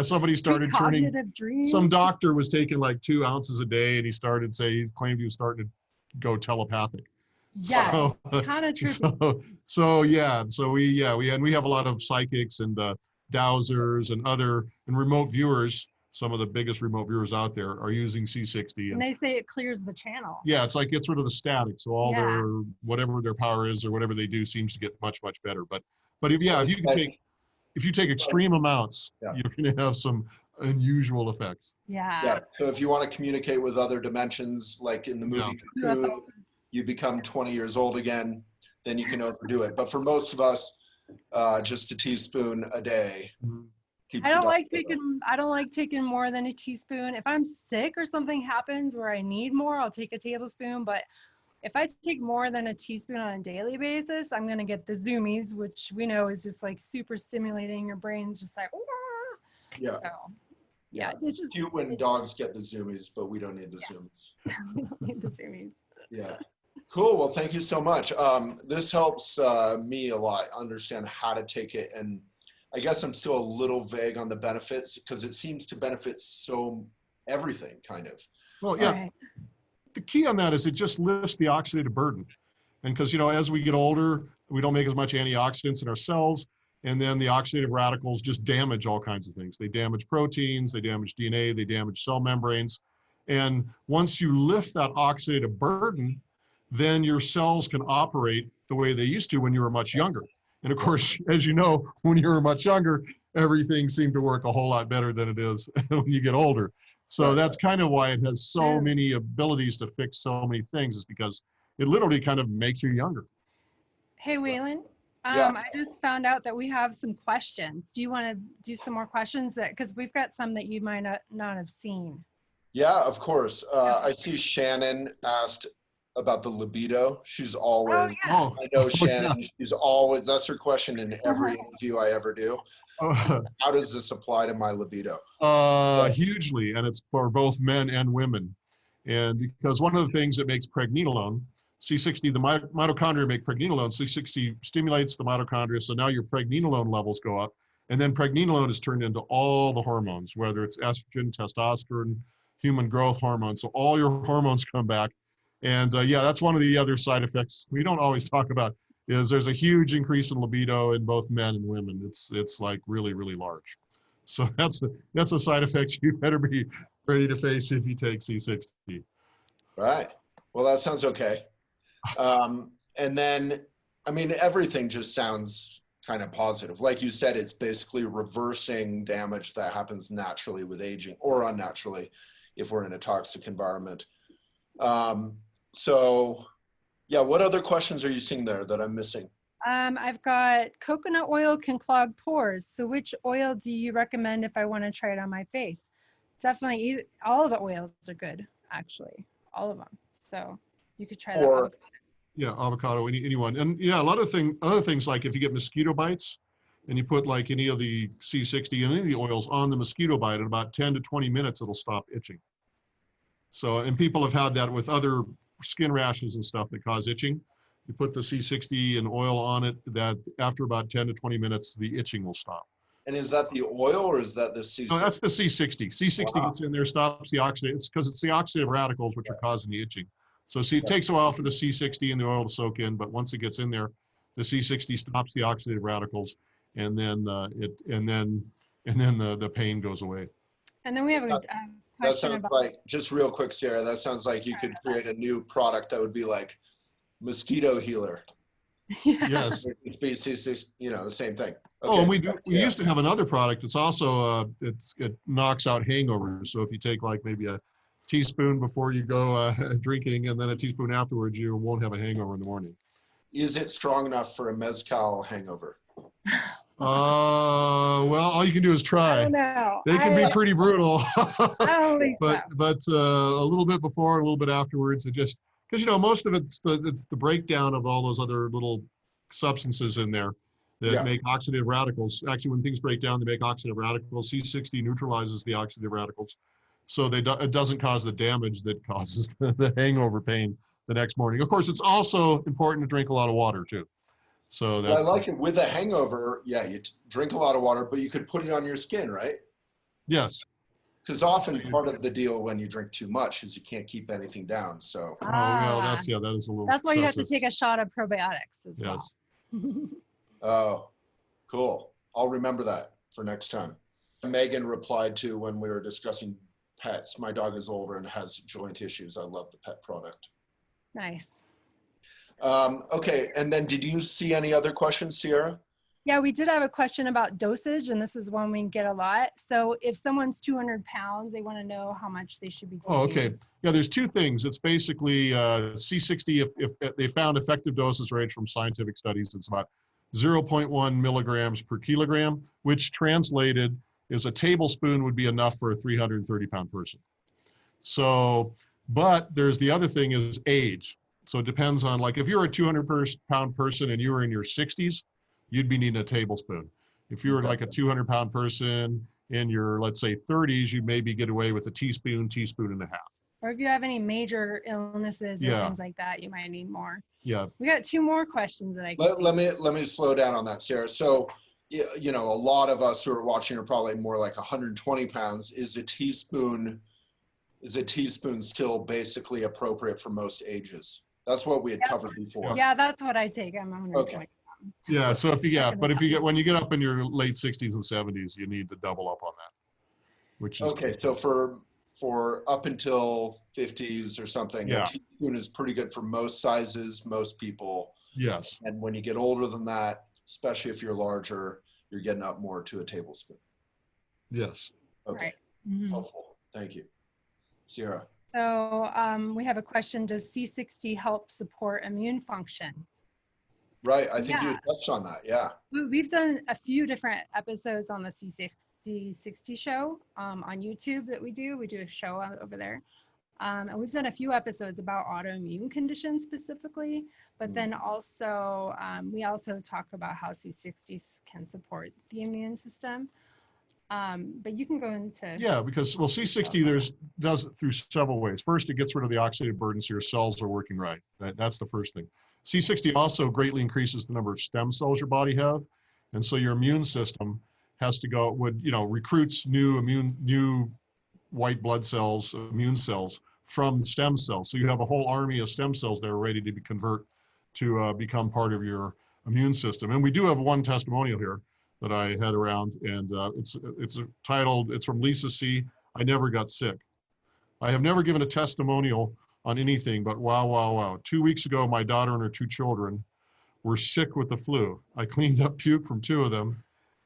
Somebody started turning dreams. Some doctor was taking like 2 ounces a day and he claimed he was starting to go telepathic. Yeah, kind of trippy. So we have a lot of psychics and dowsers and remote viewers. Some of the biggest remote viewers out there are using C60. And they say it clears the channel. Yeah, it's like gets rid of the static. So all their, whatever their power is or whatever they do seems to get much, much better. But if you take extreme amounts, you're going to have some unusual effects. Yeah. So if you want to communicate with other dimensions, like in the movie Cocoon, you become 20 years old again, then you can overdo it. But for most of us, just a teaspoon a day. Mm-hmm. I don't like taking more than a teaspoon. If I'm sick or something happens where I need more, I'll take a tablespoon. But if I take more than a teaspoon on a daily basis, I'm going to get the zoomies, which we know is just like super stimulating. Your brain's just like, Wah! Yeah. So, it's just cute when dogs get the zoomies, but we don't need the zoomies. We don't need the zoomies. Yeah. Cool. Well, thank you so much. This helps me a lot understand how to take it. And I guess I'm still a little vague on the benefits because it seems to benefit so everything kind of. Well, yeah, Right. the key on that is it just lifts the oxidative burden. And because, as we get older, we don't make as much antioxidants in our cells. And then the oxidative radicals just damage all kinds of things. They damage proteins, they damage DNA, they damage cell membranes. And once you lift that oxidative burden, then your cells can operate the way they used to when you were much younger. And of course, as you know, when you were much younger, everything seemed to work a whole lot better than it is when you get older. So that's kind of why it has so many abilities to fix so many things, is because it literally kind of makes you younger. Hey, Waylon. Yeah. I just found out that we have some questions. Do you want to do some more questions? Because we've got some that you might not have seen. Yeah, of course. I see Shannon asked about the libido. She's always, yeah. I know Shannon, she's always, that's her question in every interview I ever do. How does this apply to my libido? Hugely, and it's for both men and women. And because one of the things that makes pregnenolone, C60, the mitochondria make pregnenolone, C60 stimulates the mitochondria, so now your pregnenolone levels go up, and then pregnenolone is turned into all the hormones, whether it's estrogen, testosterone, human growth hormones, so all your hormones come back. And yeah, that's one of the other side effects we don't always talk about, is there's a huge increase in libido in both men and women. It's like really, really large. So that's a side effect you better be ready to face if you take C60. Right. Well, that sounds okay. And then, I mean, everything just sounds kind of positive. Like you said, it's basically reversing damage that happens naturally with aging, or unnaturally if we're in a toxic environment. So yeah, what other questions are you seeing there that I'm missing? I've got coconut oil can clog pores. So which oil do you recommend if I want to try it on my face? Definitely, all of the oils are good, actually, all of them. So you could try that. Or yeah, avocado, anyone. And yeah, a lot of other things, like if you get mosquito bites and you put like any of the C60 and any of the oils on the mosquito bite, in about 10 to 20 minutes, it'll stop itching. So, and people have had that with other skin rashes and stuff that cause itching. You put the C60 and oil on it, that after about 10 to 20 minutes, the itching will stop. and is that the oil or is that the C60? No, that's the C60. C60 Wow. gets in there, stops the oxidative, because it's the oxidative radicals which are causing the itching. So see, it takes a while for the C60 and the oil to soak in, but once it gets in there, the C60 stops the oxidative radicals, and then the pain goes away. And then we have a That question sounds about. like, just real quick, Sarah, that sounds like you could create a new product that would be like mosquito healer. Yeah. Yes. It's C60, the same thing. Oh, and Okay. we used to have another product. It's also it knocks out hangovers. So if you take like maybe a teaspoon before you go drinking, and then a teaspoon afterwards, you won't have a hangover in the morning. Is it strong enough for a mezcal hangover? Well, all you can do is I try. don't know. They can be pretty brutal. I don't think so. but a little bit before, a little bit afterwards, it just, because most of it's the breakdown of all those other little substances in there that make oxidative radicals. Actually, when things break down, they make oxidative radicals. C60 neutralizes the oxidative radicals, so it doesn't cause the damage that causes the hangover pain the next morning. Of course, it's also important to drink a lot of water too. So that's. Well, I like it with a hangover. Yeah, you drink a lot of water, but you could put it on your skin, right? Yes. Because often part of the deal when you drink too much is you can't keep anything down. So. Oh well, that is a little. That's why you have to excessive. take a shot of probiotics as Yes. well. Oh, cool. I'll remember that for next time. Megan replied to when we were discussing pets. My dog is older and has joint issues. I love the pet product. Nice. Okay, and then did you see any other questions, Sierra? Yeah, we did have a question about dosage, and this is one we get a lot. So if someone's 200 pounds, they want to know how much they should be taking. Oh, okay. Yeah, there's two things. It's basically C60, if they found effective doses range from scientific studies, it's about 0.1 milligrams per kilogram, which translated is a tablespoon would be enough for a 330-pound person. So, but there's the other thing is age. So it depends on, like, if you're a 200-pound person and you were in your 60s, you'd be needing a tablespoon. If you were like a 200-pound person in your, let's say, 30s, you'd maybe get away with a teaspoon and a half. Or if you have any major illnesses or Yeah. things like that, you might need more. Yeah. We got 2 more questions that I can Let me slow down on that, Sarah. So, you know, a lot of us who are watching are probably more like 120 pounds. Is a teaspoon still basically appropriate for most ages? That's what we had covered before. Yeah, that's what I take. I'm 120. Okay. Yeah. So if you, but if you get, when you get up in your late 60s and 70s, you need to double up on that, which is Okay. So for up until 50s or something, Yeah. a teaspoon is pretty good for most sizes, most people. Yes. And when you get older than that, especially if you're larger, you're getting up more to a tablespoon. Yes. Okay. Right. Mm-hmm. Helpful. Thank you. Sierra. So we have a question. Does C60 help support immune function? Right. I think you Yeah. touched on that. Yeah. We've done a few different episodes on the C60 Show on YouTube that we do. We do a show over there. And we've done a few episodes about autoimmune conditions specifically, but then also, we also talk about how C60 can support the immune system. But you can go into. Yeah, because, well, C60 does it through several ways. First, it gets rid of the oxidative burden so your cells are working right. That's the first thing. C60 also greatly increases the number of stem cells your body have. And so your immune system has to go, recruits new white blood cells, immune cells from the stem cells. So you have a whole army of stem cells that are ready to convert to become part of your immune system. And we do have one testimonial here that I had around, and it's titled, it's from Lisa C. I never got sick. I have never given a testimonial on anything, but wow. 2 weeks ago, my daughter and her 2 children were sick with the flu. I cleaned up puke from 2 of them,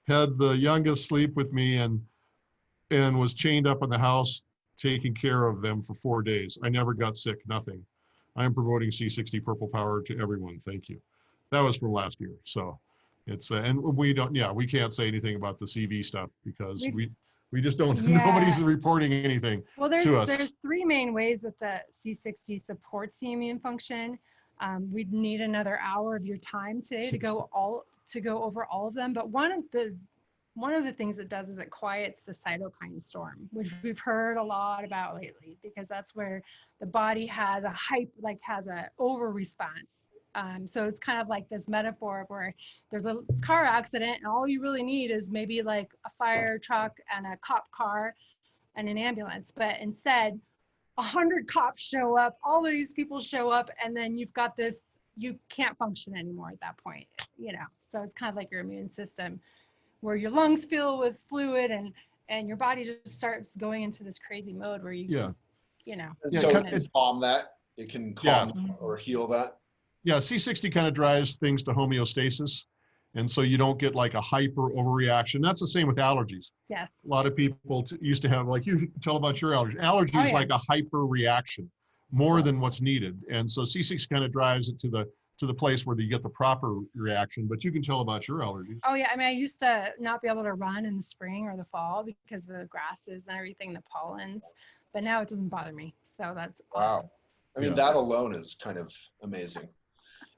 had the youngest sleep with me, and was chained up in the house taking care of them for 4 days. I never got sick, nothing. I am promoting C60 Purple Power to everyone. Thank you. That was from last year. So it's, and we can't say anything about the CV stuff because we just don't, nobody's reporting anything to us. There's 3 main ways that the C60 supports the immune function. We'd need another hour of your time today to go over all of them. But one of the things it does is it quiets the cytokine storm, which we've heard a lot about lately, because that's where the body has a over response. So it's kind of like this metaphor where there's a car accident and all you really need is maybe like a fire truck and a cop car and an ambulance. But instead, 100 cops show up, all of these people show up, and then you've got this, you can't function anymore at that point, So it's kind of like your immune system, where your lungs fill with fluid and your body just starts going into this crazy mode where you So it can calm that. It can calm or heal that. Yeah, C60 kind of drives things to homeostasis. And so you don't get like a hyper overreaction. That's the same with allergies. Yes. A lot of people used to have, like, you tell about your allergies. Allergy is like a hyper reaction more than what's needed. And so C60 kind of drives it to the place where you get the proper reaction, but you can tell about your allergies. Oh yeah, I mean, I used to not be able to run in the spring or the fall because of the grasses and everything, the pollens, but now it doesn't bother me. So that's awesome. Wow. I mean, that alone is kind of amazing.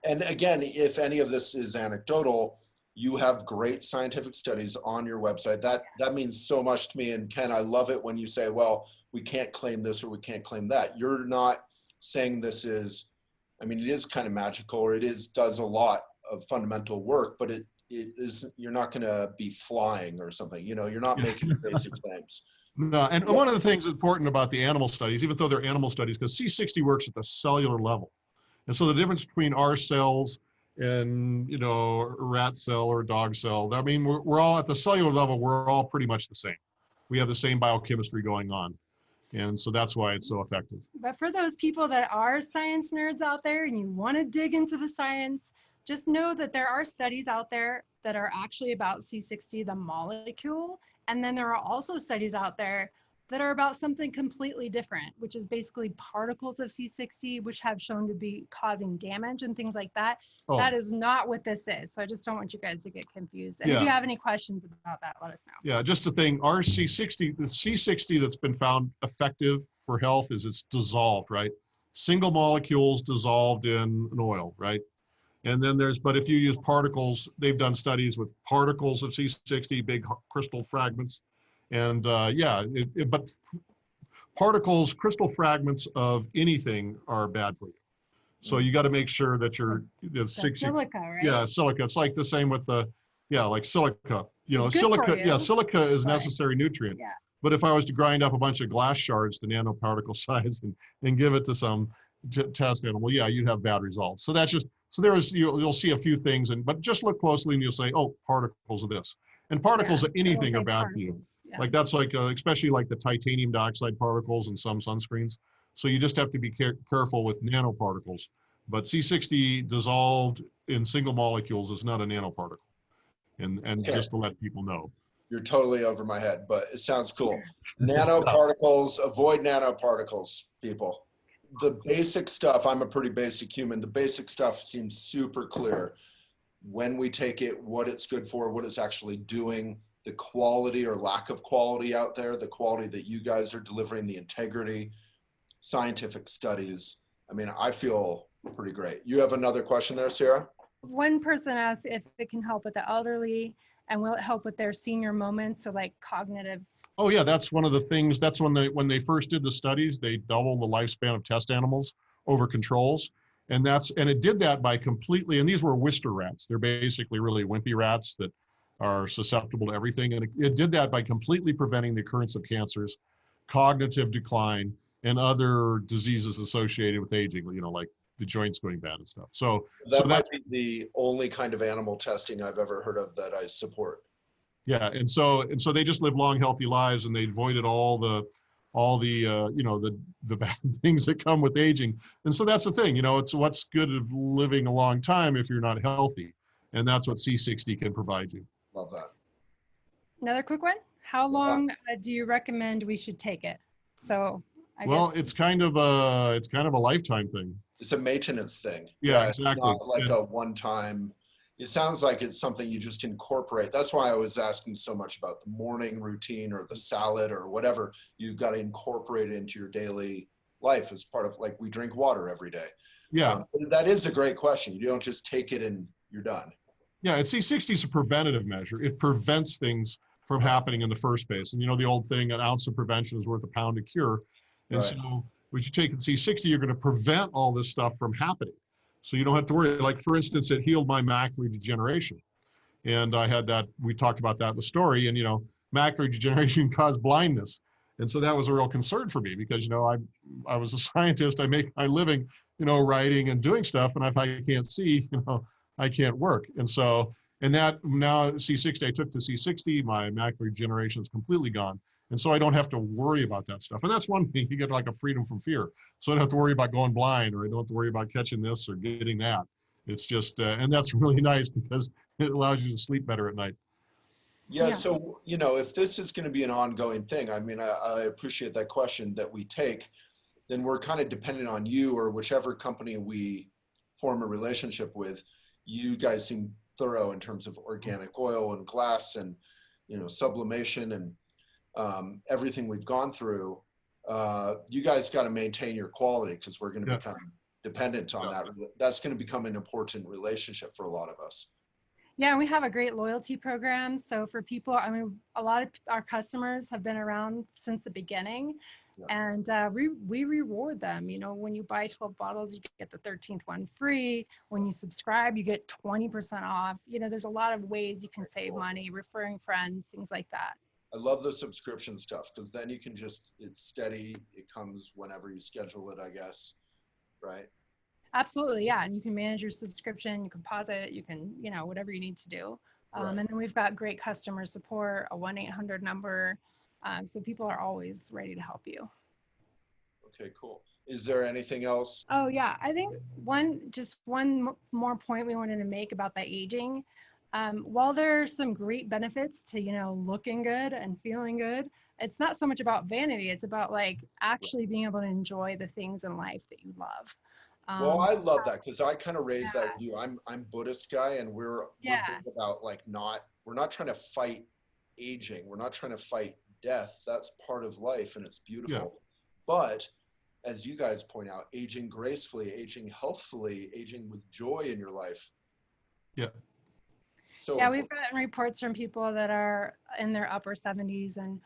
And again, if any of this is anecdotal, you have great scientific studies on your website. That means so much to me. And Ken, I love it when you say, well, we can't claim this or we can't claim that. You're not saying this is, I mean, it is kind of magical, or does a lot of fundamental work, but it is, you're not going to be flying or something, you're not making crazy claims. No, and one of the things that's important about the animal studies, even though they're animal studies, because C60 works at the cellular level. And so the difference between our cells and, a rat cell or a dog cell, I mean, we're all at the cellular level, we're all pretty much the same. We have the same biochemistry going on. And so that's why it's so effective. But for those people that are science nerds out there and you want to dig into the science, just know that there are studies out there that are actually about C60, the molecule. And then there are also studies out there that are about something completely different, which is basically particles of C60, which have shown to be causing damage and things like that. Oh. That is not what this is. So I just don't want you guys to get confused. And if you have any questions about that, let us know. Yeah, just the thing, our C60, the C60 that's been found effective for health is it's dissolved, right? Single molecules dissolved in an oil, right? And then but if you use particles, they've done studies with particles of C60, big crystal fragments. And but particles, crystal fragments of anything are bad for you. So you got to make sure that the silica, right? yeah, silica. It's like the same with like silica. You know, It's good for silica, you, yeah, silica is but necessary nutrient. yeah. But if I was to grind up a bunch of glass shards to nanoparticle size and give it to some test animal, yeah, you'd have bad results. So that's just, so you'll see a few things, but just look closely and you'll say, oh, particles of this. And particles Yeah, of anything are bad for you. particles. Yeah. Like that's like, especially like the titanium dioxide particles in some sunscreens. So you just have to be careful with nanoparticles. But C60 dissolved in single molecules is not a nanoparticle. And Okay. just to let people know. You're totally over my head, but it sounds cool. Nanoparticles, avoid nanoparticles, people. The basic stuff, I'm a pretty basic human. The basic stuff seems super clear. When we take it, what it's good for, what it's actually doing, the quality or lack of quality out there, the quality that you guys are delivering, the integrity, scientific studies. I mean, I feel pretty great. You have another question there, Sarah? One person asked if it can help with the elderly and will it help with their senior moments, so like cognitive. Oh yeah, that's one of the things. That's when they first did the studies, they doubled the lifespan of test animals over controls. And it did that by completely, and these were Wistar rats. They're basically really wimpy rats that are susceptible to everything. And it did that by completely preventing the occurrence of cancers, cognitive decline, and other diseases associated with aging, you know, like the joints going bad and stuff. So that might be the only kind of animal testing I've ever heard of that I support. Yeah, and so they just live long, healthy lives, and they avoided all the you know, the bad things that come with aging. And so that's the thing, you know, it's what's good of living a long time if you're not healthy, and that's what C60 can provide you. Love that. Another quick one. How long do you recommend we should take it? So I guess it's kind of a lifetime thing. It's a maintenance thing. Yeah, exactly. Not like a one-time. It sounds like it's something you just incorporate. That's why I was asking so much about the morning routine or the salad or whatever. You've got to incorporate it into your daily life as part of, like, we drink water every day. Yeah. That is a great question. You don't just take it and you're done. Yeah, and C60 is a preventative measure. It prevents things from happening in the first place. And you know the old thing, an ounce of prevention is worth a pound of cure. And so when you take C60, you're going to prevent all this stuff from happening. So you don't have to worry. Like, for instance, it healed my macular degeneration. And I had that, we talked about that in the story, and, you know, macular degeneration caused blindness. And so that was a real concern for me because, you know, I was a scientist. I make my living, you know, writing and doing stuff. And if I can't see, you know, I can't work. And so, and that now C60, I took the C60, my macular degeneration is completely gone. And so I don't have to worry about that stuff. And that's one thing, you get like a freedom from fear. So I don't have to worry about going blind, or I don't have to worry about catching this or getting that. It's just, and that's really nice because it allows you to sleep better at night. Yeah, so, you know, if this is going to be an ongoing thing, I mean, I appreciate that question that we take, then we're kind of dependent on you or whichever company we form a relationship with. You guys seem thorough in terms of organic oil and glass and, you know, sublimation and everything we've gone through. You guys got to maintain your quality because we're going to become dependent on that. That's going to become an important relationship for a lot of us. Yeah, we have a great loyalty program. So for people, I mean, a lot of our customers have been around since the beginning, and we reward them. You know, when you buy 12 bottles, you get the 13th one free. When you subscribe, you get 20% off. You know, there's a lot of ways you can save money, referring friends, things like that. I love the subscription stuff because then you can just, it's steady. It comes whenever you schedule it, I guess. Right? Absolutely, yeah. And you can manage your subscription, you can pause it, you can, you know, whatever you need to do. And then we've got great customer support, a 1-800 number. So people are always ready to help you. Okay, cool. Is there anything else? Oh yeah, I think one more point we wanted to make about the aging. While there's some great benefits to, you know, looking good and feeling good, it's not so much about vanity. It's about like actually being able to enjoy the things in life that you love. Well, I love that because I kind of raised that with you. I'm Buddhist guy, and we're big about like we're not trying to fight aging. We're not trying to fight death. That's part of life, and it's beautiful. Yeah. But as you guys point out, aging gracefully, aging healthfully, aging with joy in your life. Yeah. So yeah, we've gotten reports from people that are in their upper 70s, and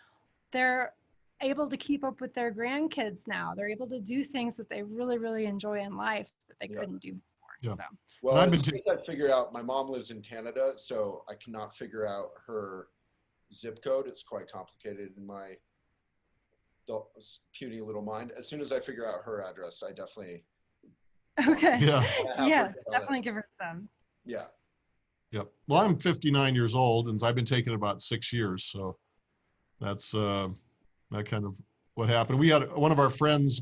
they're able to keep up with their grandkids now. They're able to do things that they really, really enjoy in life that they couldn't do before. Yeah. So. Well, I've as been soon as I figure out, my mom lives in Canada, so I cannot figure out her zip code. It's quite complicated in my puny little mind. As soon as I figure out her address, I definitely Okay. Yeah. Yeah, definitely give her some. Yeah. Yep. Well, I'm 59 years old, and I've been taking it about 6 years. So that's that kind of what happened. We had one of our friends,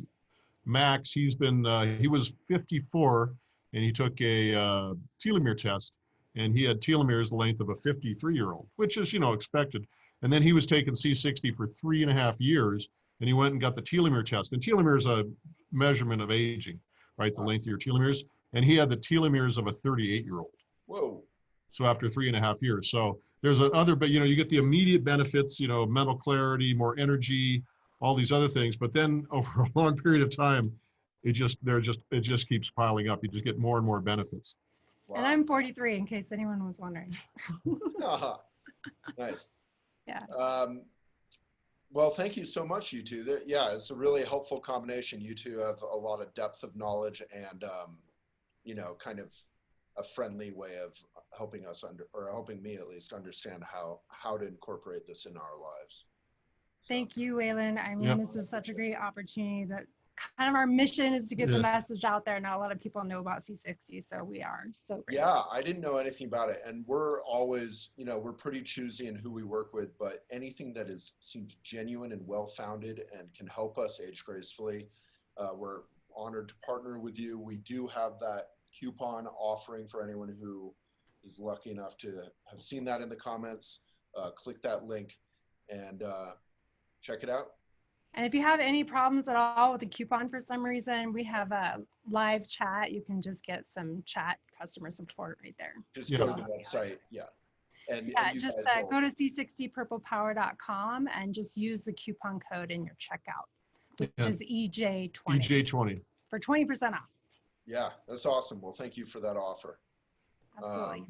Max. He was 54, and he took a telomere test, and he had telomeres the length of a 53-year-old, which is expected. And then he was taking C60 for 3.5 years, and he went and got the telomere test. And telomere is a measurement of aging, right? The length of your telomeres. And he had the telomeres of a 38-year-old. Whoa. So after 3.5 years. So there's another, but you get the immediate benefits, mental clarity, more energy, all these other things. But then over a long period of time, it just keeps piling up. You just get more and more benefits. Wow. And I'm 43, in case anyone was wondering. Nice. Yeah. Well, thank you so much, you two. Yeah, it's a really helpful combination. You two have a lot of depth of knowledge and, kind of a friendly way of helping us or helping me at least understand how to incorporate this in our lives. Thank you, Waylon. I mean, Yep. This is such a great opportunity. That kind of our mission is to get the message out there. Not a lot of people know about C60, so we are so grateful. Yeah, I didn't know anything about it, and we're always, we're pretty choosy in who we work with, but anything that seems genuine and well-founded and can help us age gracefully, we're honored to partner with you. We do have that coupon offering for anyone who is lucky enough to have seen that in the comments. Click that link and check it out. And if you have any problems at all with the coupon for some reason, we have a live chat. You can just get some chat customer support right there. Just go to the website. Yeah. And just go to c60purplepower.com and just use the coupon code in your checkout, which is EJ20. EJ20. For 20% off. Yeah, that's awesome. Well, thank you for that offer. Absolutely.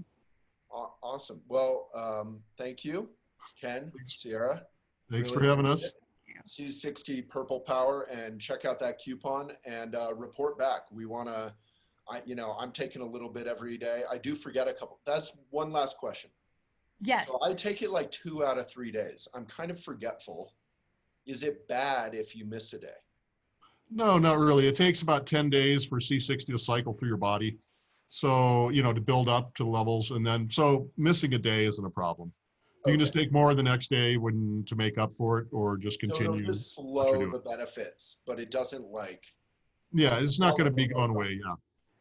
Awesome. Well, thank you, Ken, Sierra. Thanks for having us. C60 Purple Power, and check out that coupon and report back. We want to, I'm taking a little bit every day. I do forget a couple. That's one last question. Yes. So I take it like 2 out of 3 days. I'm kind of forgetful. Is it bad if you miss a day? No, not really. It takes about 10 days for C60 to cycle through your body. So, to build up to levels. And then, so missing a day isn't a problem. You can just take more the next day to make up for it, or just continue. So it'll just slow the benefits, but it doesn't Yeah, it's not going to be going away. Yeah,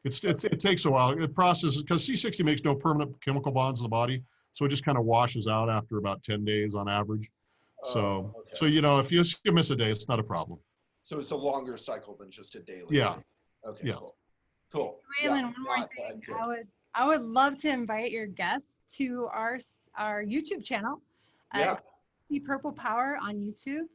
it takes a while. It processes because C60 makes no permanent chemical bonds in the body, so it just kind of washes out after about 10 days on average. So if you miss a day, it's not a problem. So it's a longer cycle than just a daily. Yeah. Thing. Okay. Yeah. Cool. Waylon, one more thing. I would love to invite your guests to our YouTube channel. The Purple Power on YouTube.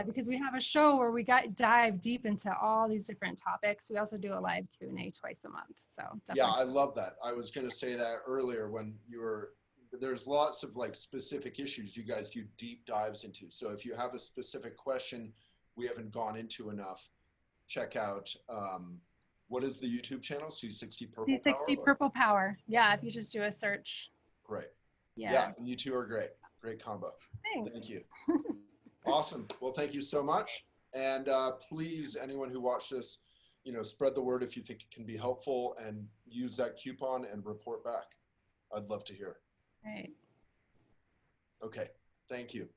Because we have a show where we dive deep into all these different topics. We also do a live Q&A twice a month. So definitely. Yeah, I love that. I was going to say that earlier when there's lots of specific issues you guys do deep dives into. So if you have a specific question we haven't gone into enough, check out, what is the YouTube channel? C60 Purple Power? C60 Purple Power. Yeah, if you just do a search. Great. Yeah, you two are great. Great combo. Thanks. Thank you. Awesome. Well, thank you so much. And please, anyone who watched this, spread the word if you think it can be helpful, and use that coupon and report back. I'd love to hear. Right. Okay. Thank you.